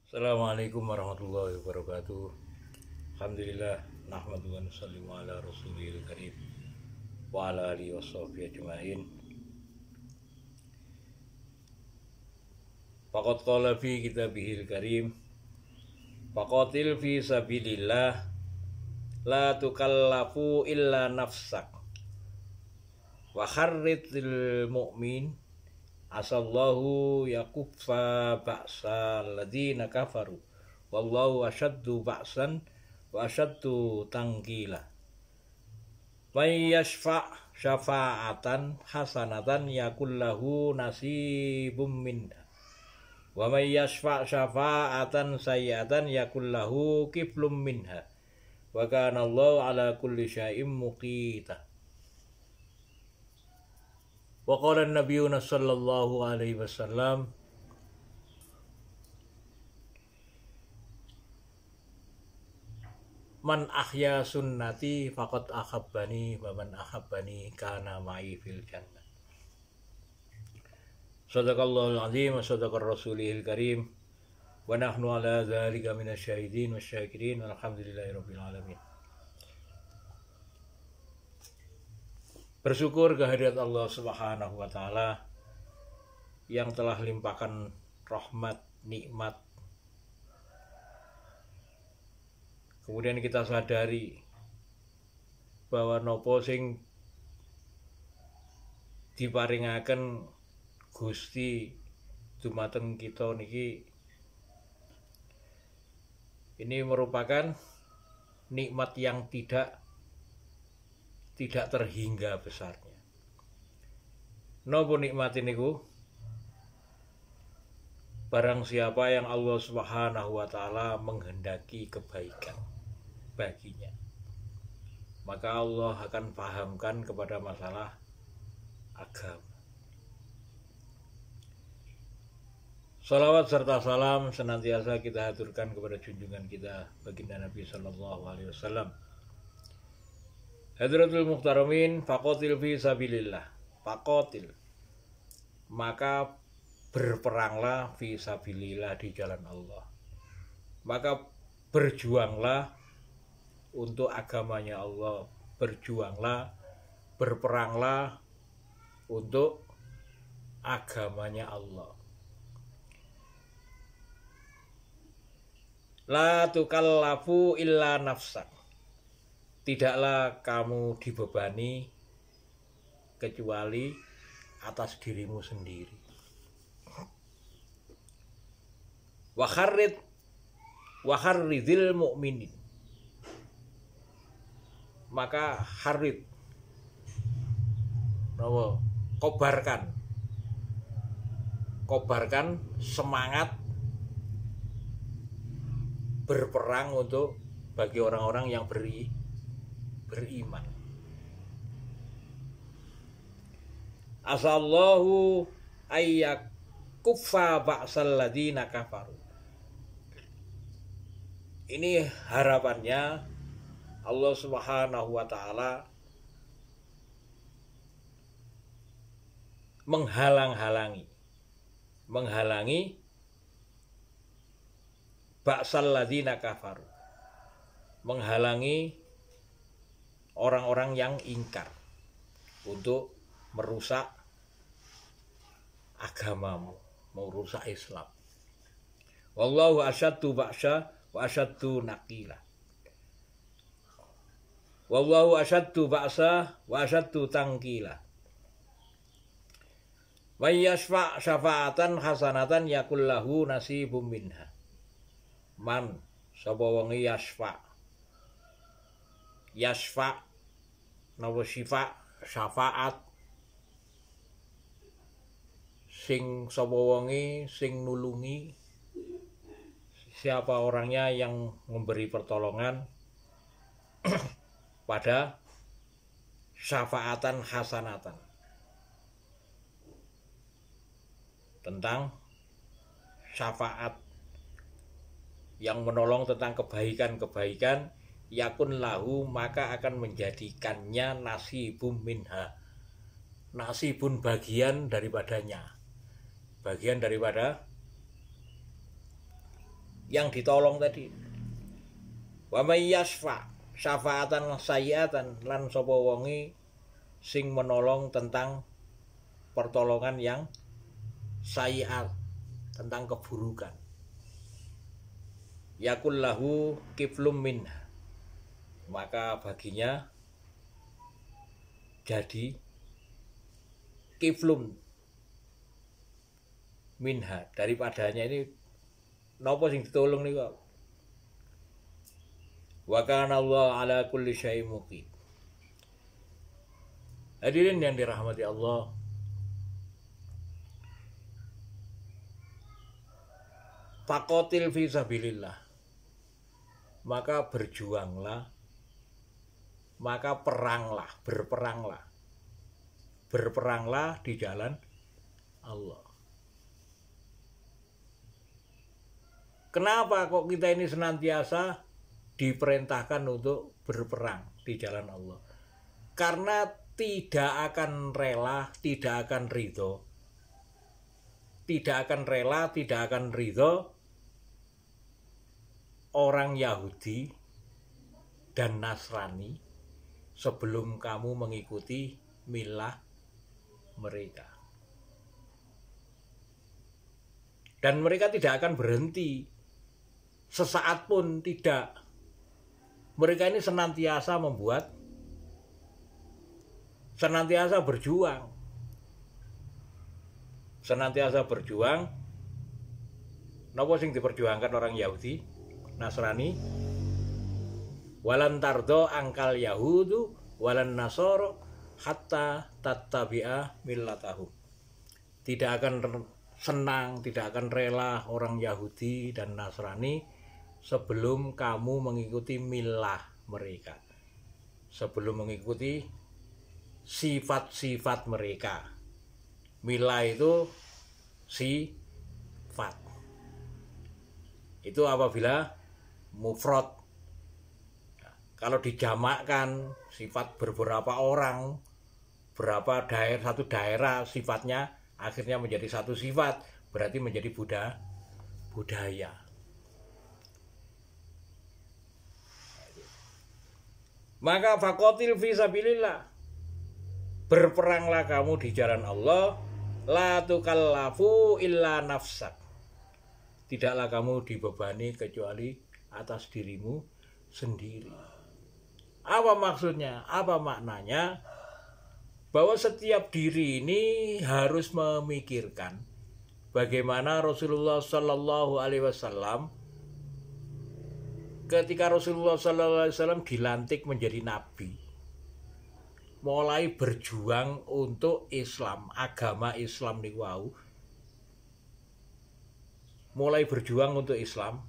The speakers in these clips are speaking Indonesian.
Assalamualaikum warahmatullahi wabarakatuh. Alhamdulillah nahmadu wa nusallimu ala rasulil karim wa ala alihi washabbihi ajmain. Faqad qala fi kitabihil karim faqatil fi sabilillah la tukallafu illa nafsak wa kharritil mu'min asallahu yakuffa ba'sa alladziina kafaru wallahu asyaddu ba'san wa asyaddu tangkila may yashfa' syafa'atan hasanatan yakul lahu nasibum minha wa may yashfa' syafa'atan sayyi'atan yakul lahu kiflum minha wa kana Allahu ala kulli syai'in muqita. Wa qala an-nabiyuna sallallahu alaihi wasallam man ahya sunnati faqad ahabbani wa man ahabbani kana ma'i fil jannah. Sadaqallahul azim wa sadaqar rasulihil karim wa nahnu ala dzalika minasyahidin wasyakirin walhamdulillahi rabbil alamin. Bersyukur kehadirat Allah Subhanahu wa taala yang telah limpahkan rahmat, nikmat. Kemudian kita sadari bahwa nopo sing diparingaken Gusti dumateng kita niki ini merupakan nikmat yang tidak terhingga besarnya. Napa nikmat niku? Barang siapa yang Allah Subhanahu wa taala menghendaki kebaikan baginya, maka Allah akan pahamkan kepada masalah agama. Salawat serta salam senantiasa kita haturkan kepada junjungan kita baginda Nabi sallallahu alaihi wasallam. Hadratul muhtaramin, faqatil fi sabilillah. Faqatil, maka berperanglah fi sabilillah, di jalan Allah. Maka berjuanglah untuk agamanya Allah. Berjuanglah, berperanglah untuk agamanya Allah. La tukallafu illa nafsak. Tidaklah kamu dibebani kecuali atas dirimu sendiri. Wa kharridil mu'minin. Maka kharrid, kobarkan semangat berperang untuk bagi orang-orang yang beriman. Asallahu ayyakuffa ba'sal ladzina kafaru. Ini harapannya Allah Subhanahu wa taala menghalangi ba'sal ladzina kafaru, menghalangi orang-orang yang ingkar untuk merusak agamamu, merusak Islam. Wallahu asyaddu ba'sa wa asyaddu naqila. Wallahu asyaddu ba'sa wa asyaddu tangkila. May yashfa' syafa'atan hasanatan yakul lahu nasibum minha. Man sapa wong yashfa' napa syafaat sing sapa wonge sing nulungi, siapa orangnya yang memberi pertolongan pada syafaatan hasanatan, tentang syafaat yang menolong tentang kebaikan-kebaikan, yakun lahu, maka akan menjadikannya nasibum minha, nasibun bagian daripadanya, bagian daripada yang ditolong tadi. Wa may yasfa syafaatan sayyiatan, lan sapa wonge sing menolong tentang pertolongan yang sayyiat, tentang keburukan. Yakul lahu kiflum minha, maka baginya jadi kiflum minha, daripadanya. Ini napa sing ditolong niku? Wa kana Allah ala kulli syai'in muqim. Hadirin yang dirahmati Allah, faqatil fi sabilillah, maka berjuanglah, maka peranglah, berperanglah di jalan Allah. Kenapa kok kita ini senantiasa diperintahkan untuk berperang di jalan Allah? Karena tidak akan rela, tidak akan ridho, orang Yahudi dan Nasrani sebelum kamu mengikuti milah mereka. Dan mereka tidak akan berhenti sesaat pun, tidak. Mereka ini senantiasa berjuang. Napa sing diperjuangkan orang Yahudi, Nasrani? Walan tardo angkal Yahudu walan nasoro hatta tattabi'a millatahum. Tidak akan senang, tidak akan rela orang Yahudi dan Nasrani sebelum kamu mengikuti milah mereka, sebelum mengikuti sifat-sifat mereka. Milah itu sifat. Itu apabila mufrad. Nah, kalau dijamakkan sifat beberapa orang, satu daerah sifatnya akhirnya menjadi satu sifat, berarti menjadi budaya. Maka faqatil fi sabilillah, berperanglah kamu di jalan Allah, la tukallafu illa nafsak, tidaklah kamu dibebani kecuali atas dirimu sendiri. Apa maksudnya? Apa maknanya? Bahwa setiap diri ini harus memikirkan bagaimana Rasulullah Sallallahu Alaihi Wasallam, ketika Rasulullah Sallallahu Alaihi Wasallam dilantik menjadi nabi, mulai berjuang untuk Islam, agama Islam niku wau, mulai berjuang untuk Islam.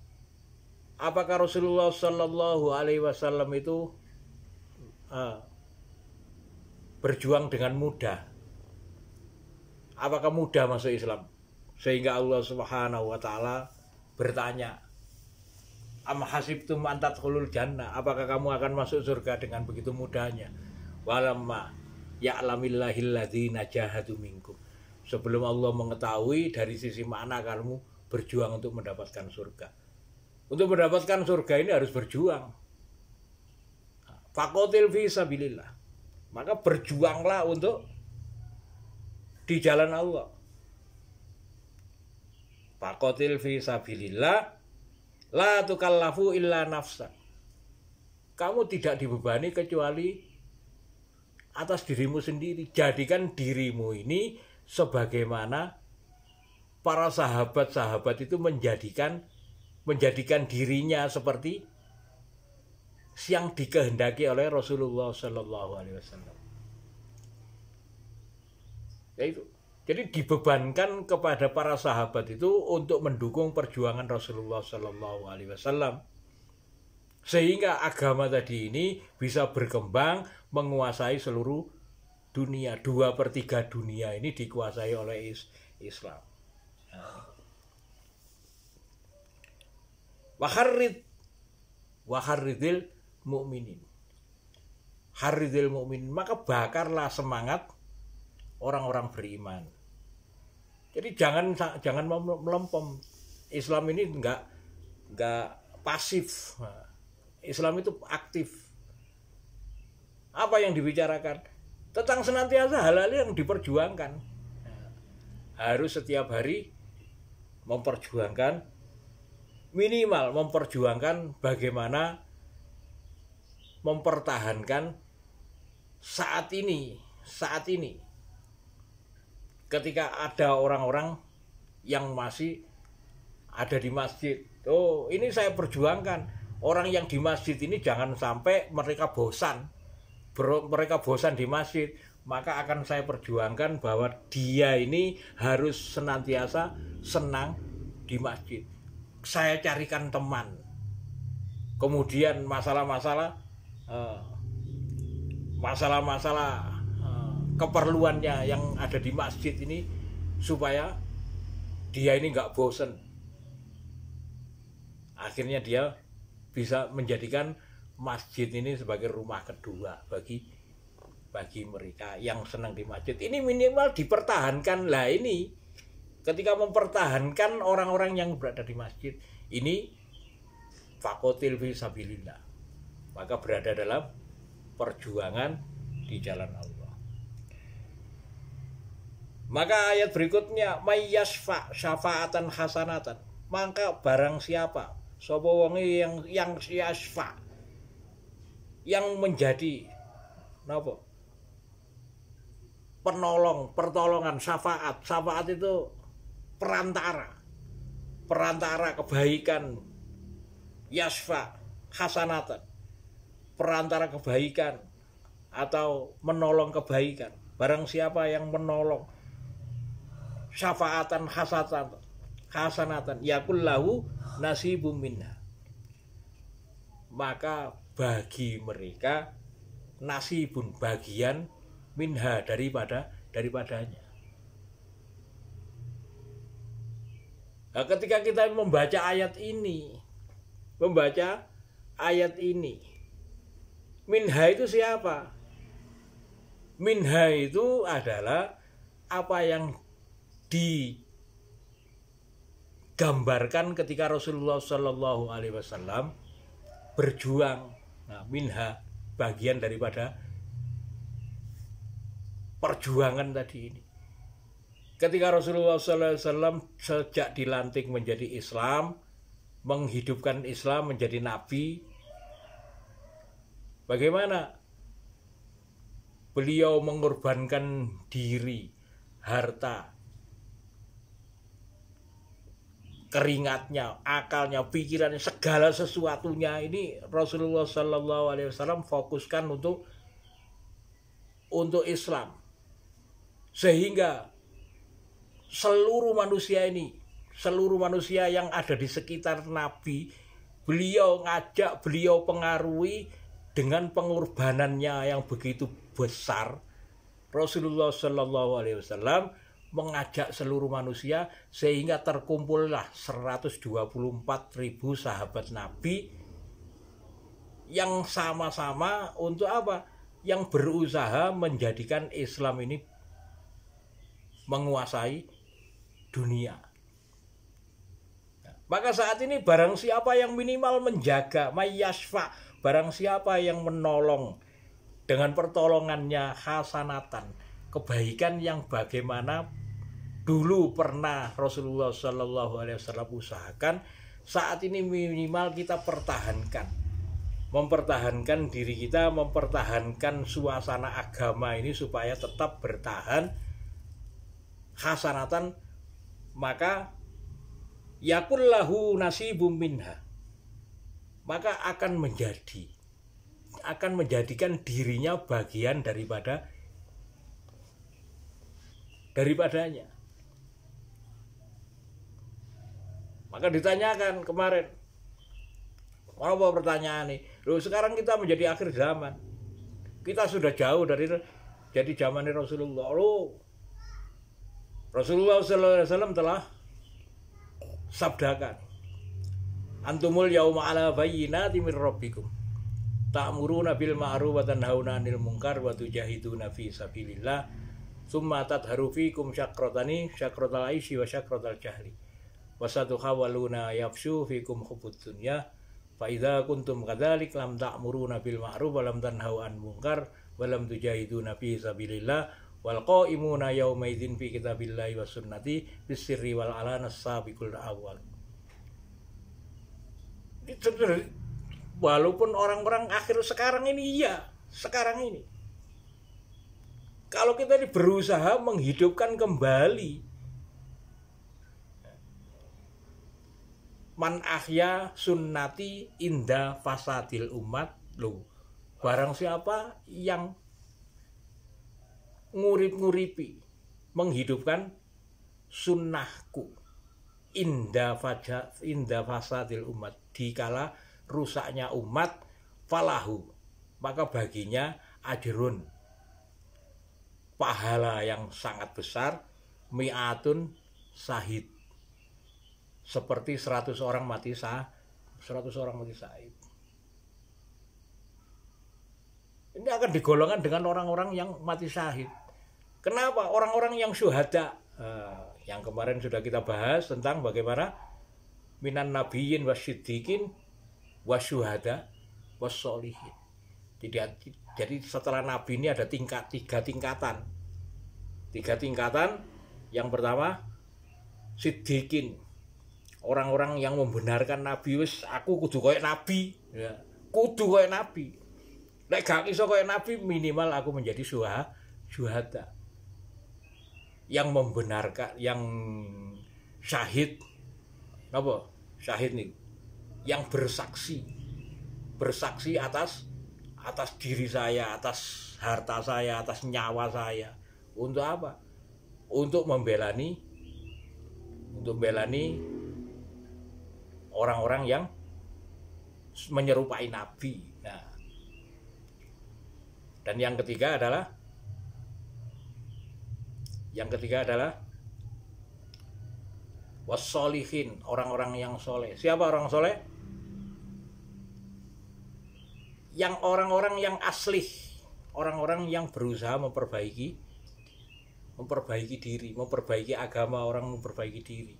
Apakah Rasulullah Sallallahu Alaihi Wasallam itu berjuang dengan mudah? Apakah mudah masuk Islam? Sehingga Allah Subhanahu wa taala bertanya, am hasibtum an tadkhulul jannah, apakah kamu akan masuk surga dengan begitu mudahnya? Walamma ya'lamillahil ladzina jahadu minkum, sebelum Allah mengetahui dari sisi mana kamu berjuang untuk mendapatkan surga. Untuk mendapatkan surga ini harus berjuang. Faqatil fi sabilillah, maka berjuanglah untuk di jalan Allah. Faqatil fi sabilillah la tukallafu illa nafsa, kamu tidak dibebani kecuali atas dirimu sendiri. Jadikan dirimu ini sebagaimana para sahabat-sahabat itu menjadikan dirinya seperti yang dikehendaki oleh Rasulullah Sallallahu Alaihi Wasallam. Yaitu, jadi dibebankan kepada para sahabat itu untuk mendukung perjuangan Rasulullah Sallallahu Alaihi Wasallam, sehingga agama tadi ini bisa berkembang menguasai seluruh dunia. 2/3 dunia ini dikuasai oleh Islam. Waharridil mu'minin, harridil mu'minin, maka bakarlah semangat orang-orang beriman. Jadi jangan melempem. Islam ini nggak pasif. Nah, Islam itu aktif. Apa yang dibicarakan? Tentang senantiasa hal-hal yang diperjuangkan. Nah, harus setiap hari memperjuangkan, minimal memperjuangkan bagaimana mempertahankan saat ini ketika ada orang-orang yang masih ada di masjid. Oh, ini saya perjuangkan. Orang yang di masjid ini jangan sampai mereka bosan di masjid. Maka akan saya perjuangkan bahwa dia ini harus senantiasa senang di masjid. Saya carikan teman. Kemudian masalah-masalah keperluannya yang ada di masjid ini supaya dia ini nggak bosen. Akhirnya dia bisa menjadikan masjid ini sebagai rumah kedua bagi mereka yang senang di masjid. Ini minimal dipertahankan. Lah ini ketika mempertahankan orang-orang yang berada di masjid ini faqatil fi sabilillah, maka berada dalam perjuangan di jalan Allah. Maka ayat berikutnya mayyasfa syafaatan hasanatan, maka barang siapa sapa wonge yang yasfa, yang menjadi napa? Pertolongan, syafaat. Syafaat itu perantara kebaikan. Yasfa hasanatan, perantara kebaikan atau menolong kebaikan. Barang siapa yang menolong syafaatan hasanatan yakul lahu nasibum minha, maka bagi mereka nasibun, bagian, minha, daripadanya. Nah, ketika kita membaca ayat ini, minha itu siapa? Minha itu adalah apa yang digambarkan ketika Rasulullah Shallallahu Alaihi Wasallam berjuang. Nah, minha bagian daripada perjuangan tadi ini. Ketika Rasulullah Shallallahu Alaihi Wasallam sejak dilantik menjadi Islam, menghidupkan Islam menjadi nabi, bagaimana beliau mengorbankan diri, harta, keringatnya, akalnya, pikirannya, segala sesuatunya ini Rasulullah Shallallahu Alaihi Wasallam fokuskan untuk Islam, sehingga seluruh manusia yang ada di sekitar Nabi, beliau ngajak, beliau pengaruhi dengan pengorbanannya yang begitu besar. Rasulullah Shallallahu Alaihi Wasallam mengajak seluruh manusia sehingga terkumpullah 124.000 sahabat Nabi yang sama-sama untuk apa? Yang berusaha menjadikan Islam ini menguasai dunia. Maka saat ini barang siapa yang minimal menjaga, mayyasfa, barang siapa yang menolong dengan pertolongannya hasanatan, kebaikan yang bagaimana dulu pernah Rasulullah Shallallahu Alaihi Wasallam usahakan, saat ini minimal kita mempertahankan diri kita, mempertahankan suasana agama ini supaya tetap bertahan hasanatan, maka yakul lahu nasibum minha, maka akan menjadikan dirinya bagian daripadanya. Maka ditanyakan kemarin, apa pertanyaan ini? Loh, sekarang kita menjadi akhir zaman, kita sudah jauh dari jadi zamannya Rasulullah. Loh, Rasulullah SAW telah sabdakan, antumul yauma ala bayyinati min rabbikum ta'muruna bil ma'ruf wa tanhauna 'anil munkar wa tujahiduna fi sabilillah tsumma tadharu fikum syakratal aishi wa syakratal jahli wasatukhawaluna yafshu fikum hubbud dunya fa idza kuntum kadzalik lam ta'muruna bil ma'ruf wa lam tanhau an munkar wa lam tujahiduna fi sabilillah wal qaimuna yauma idzin fi kitabillahi was sunnati bisirri wal alana sabiqul awwal. Walaupun orang-orang akhir sekarang ini, iya, sekarang ini kalau kita ini berusaha menghidupkan kembali man ahya sunnati inda fasadil umat, loh, barang siapa yang ngurip-nguripi menghidupkan sunnahku inda fasadil umat, dikala rusaknya umat, falahu, maka baginya ajrun, pahala yang sangat besar, mi'atun syahid, seperti 100 orang mati syahid. Ini akan digolongkan dengan orang-orang yang mati syahid. Kenapa? Orang-orang yang syuhada, yang kemarin sudah kita bahas tentang bagaimana minan nabiyyin wasyiddiqin wasyuhada wassolihin. Jadi setelah nabi ini ada tiga tingkatan. Yang pertama siddiqin, orang-orang yang membenarkan nabi, wis aku kudu koyo nabi, ya. Kudu koyo nabi. Nek gak iso koyo nabi, minimal aku menjadi syuhada. Yang membenarkan, yang syahid, apa? Syahid nih, yang bersaksi atas diri saya, atas harta saya, atas nyawa saya. Untuk apa? Untuk membelani orang-orang yang menyerupai nabi. Nah, dan yang ketiga adalah wassolihin, orang-orang yang soleh. Siapa orang soleh? Yang orang-orang yang aslih, orang-orang yang berusaha memperbaiki diri, memperbaiki agama, orang memperbaiki diri.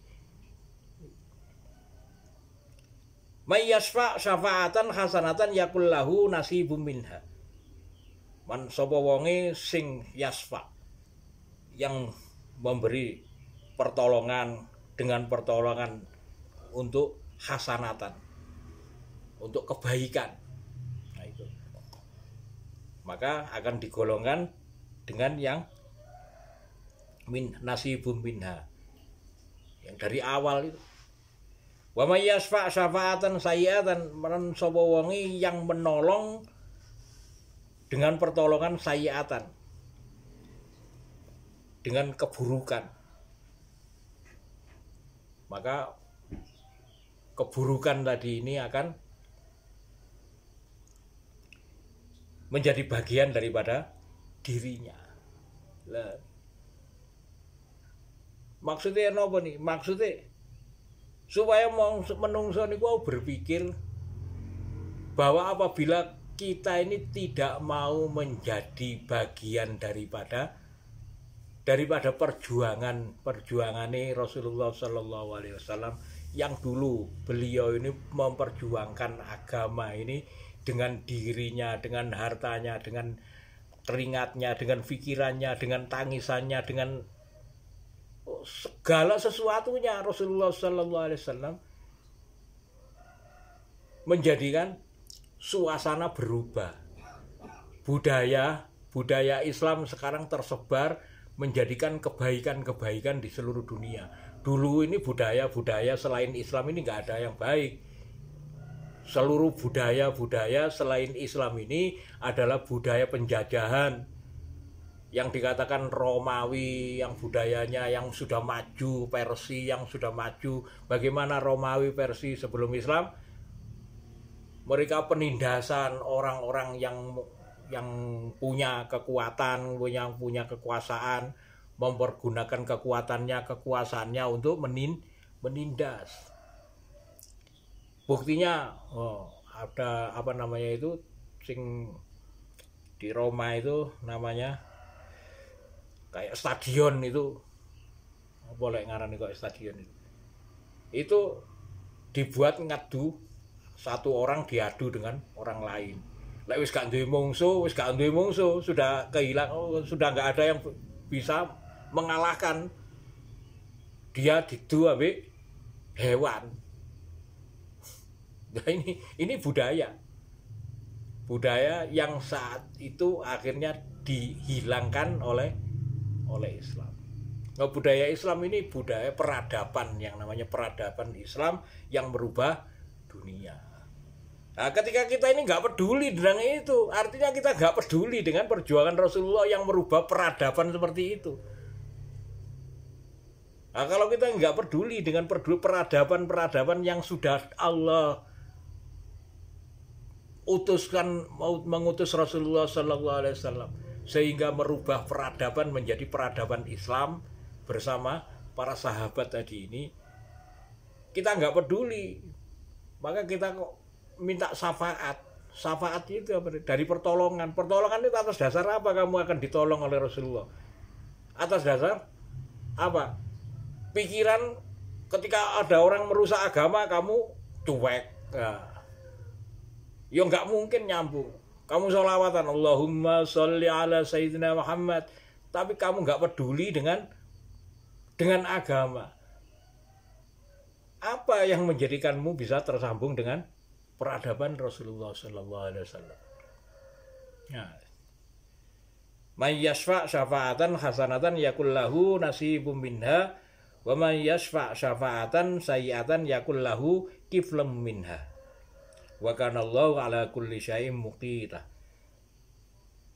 May yasfa' syafa'atan hasanatan yakul lahu nasibum minha. Man sapa wonge sing yasfa', yang memberi pertolongan dengan pertolongan untuk hasanatan, untuk kebaikan. Nah, itu. Maka akan digolongkan dengan yang min nasibum minha, yang dari awal itu. Wa may yasfa' syafa'atan sayyi'atan, man sapa wonge yang menolong dengan pertolongan sayyi'atan, dengan keburukan, maka keburukan tadi ini akan menjadi bagian daripada dirinya. Lah, maksudnya apa nih? Maksudnya supaya menungso niku berpikir bahwa apabila kita ini tidak mau menjadi bagian daripada perjuangane Rasulullah Shallallahu Alaihi Wasallam, yang dulu beliau ini memperjuangkan agama ini dengan dirinya, dengan hartanya, dengan keringatnya, dengan pikirannya, dengan tangisannya, dengan segala sesuatunya. Rasulullah Shallallahu Alaihi Wasallam menjadikan suasana berubah. Budaya Islam sekarang tersebar, menjadikan kebaikan-kebaikan di seluruh dunia. Dulu ini budaya selain Islam ini nggak ada yang baik. Seluruh budaya selain Islam ini adalah budaya penjajahan, yang dikatakan Romawi, yang budayanya yang sudah maju, Persia yang sudah maju. Bagaimana Romawi, Persia sebelum Islam? Mereka penindasan orang-orang yang punya kekuatan, punya kekuasaan, mempergunakan kekuasaannya untuk menindas. Buktinya ada apa namanya itu, sing di Roma itu namanya kayak stadion itu, boleh ngarani kok stadion itu. itu dibuat ngadu, satu orang diadu dengan orang lain. Lek wis gak duwe mungsuh, sudah kehilang, sudah nggak ada yang bisa mengalahkan dia didu ambek hewan. Nah, ini budaya yang saat itu akhirnya dihilangkan oleh Islam. Nah, budaya Islam ini budaya peradaban, yang namanya peradaban Islam yang merubah dunia. Nah, ketika kita ini nggak peduli dengan itu, artinya kita nggak peduli dengan perjuangan Rasulullah yang merubah peradaban seperti itu. Nah, kalau kita nggak peduli dengan peradaban yang sudah Allah utuskan, mengutus Rasulullah SAW, sehingga merubah peradaban menjadi peradaban Islam bersama para sahabat tadi ini, kita nggak peduli, maka kita kok minta syafaat. Syafaat itu apa? Dari pertolongan. Pertolongan itu atas dasar apa kamu akan ditolong oleh Rasulullah? Atas dasar apa? Pikiran ketika ada orang merusak agama kamu cuek. Nah, ya nggak mungkin nyambung. Kamu sholawatan Allahumma sholli ala Sayyidina Muhammad, tapi kamu nggak peduli dengan agama. Apa yang menjadikanmu bisa tersambung dengan peradaban Rasulullah Sallallahu Alaihi Wasallam? Nah, may yashfa' syafa'atan hasanatan yakul lahu nasibum minha, wa may yashfa' syafa'atan sayyi'atan yakul lahu kiflum minha. Wa kana Allahu ala kulli syai'in muqita.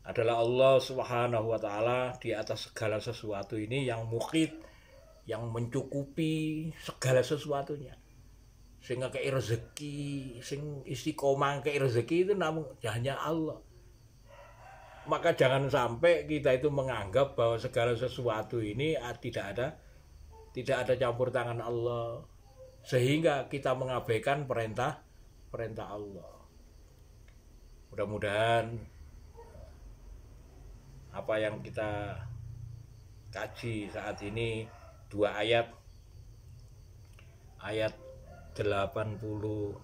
Adalah Allah Subhanahu wa taala di atas segala sesuatu ini yang muqit, yang mencukupi segala sesuatunya. Sehingga kei rezeki, sing istiqomah kei rezeki itu namun hanya Allah. Maka jangan sampai kita itu menganggap bahwa segala sesuatu ini tidak ada campur tangan Allah, sehingga kita mengabaikan perintah Allah. Mudah-mudahan apa yang kita kaji saat ini, dua ayat 84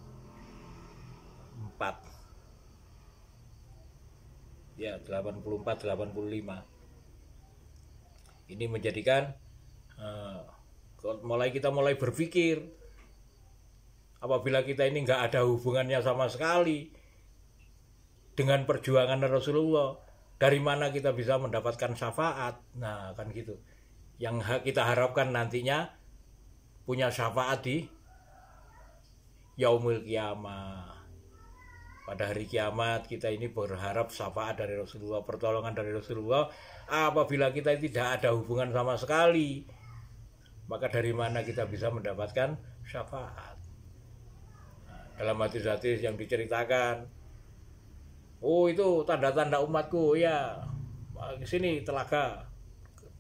ya, 84 85 ini menjadikan kita mulai berpikir, apabila kita ini nggak ada hubungannya sama sekali dengan perjuangan Rasulullah, dari mana kita bisa mendapatkan syafaat? Nah, kan gitu. Yang kita harapkan nantinya punya syafaat di yaumul kiamah. Pada hari kiamat kita ini berharap syafaat dari Rasulullah, pertolongan dari Rasulullah. Apabila kita tidak ada hubungan sama sekali, maka dari mana kita bisa mendapatkan syafaat? Nah, dalam hadis-hadis yang diceritakan, oh itu tanda-tanda umatku ya, di sini telaga,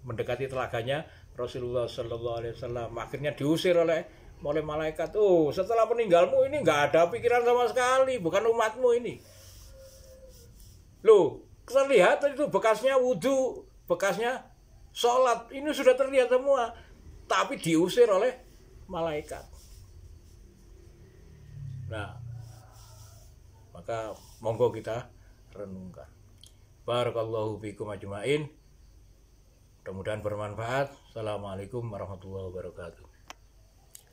mendekati telaganya Rasulullah Sallallahu Alaihi Wasallam, akhirnya diusir oleh malaikat. Oh, setelah meninggalmu ini nggak ada pikiran sama sekali, bukan umatmu ini. Loh, terlihat itu bekasnya wudhu, bekasnya sholat, ini sudah terlihat semua, tapi diusir oleh malaikat. Nah, maka monggo kita renungkan. Barakallahu fikum ajmain. Mudah-mudahan bermanfaat. Assalamualaikum warahmatullahi wabarakatuh.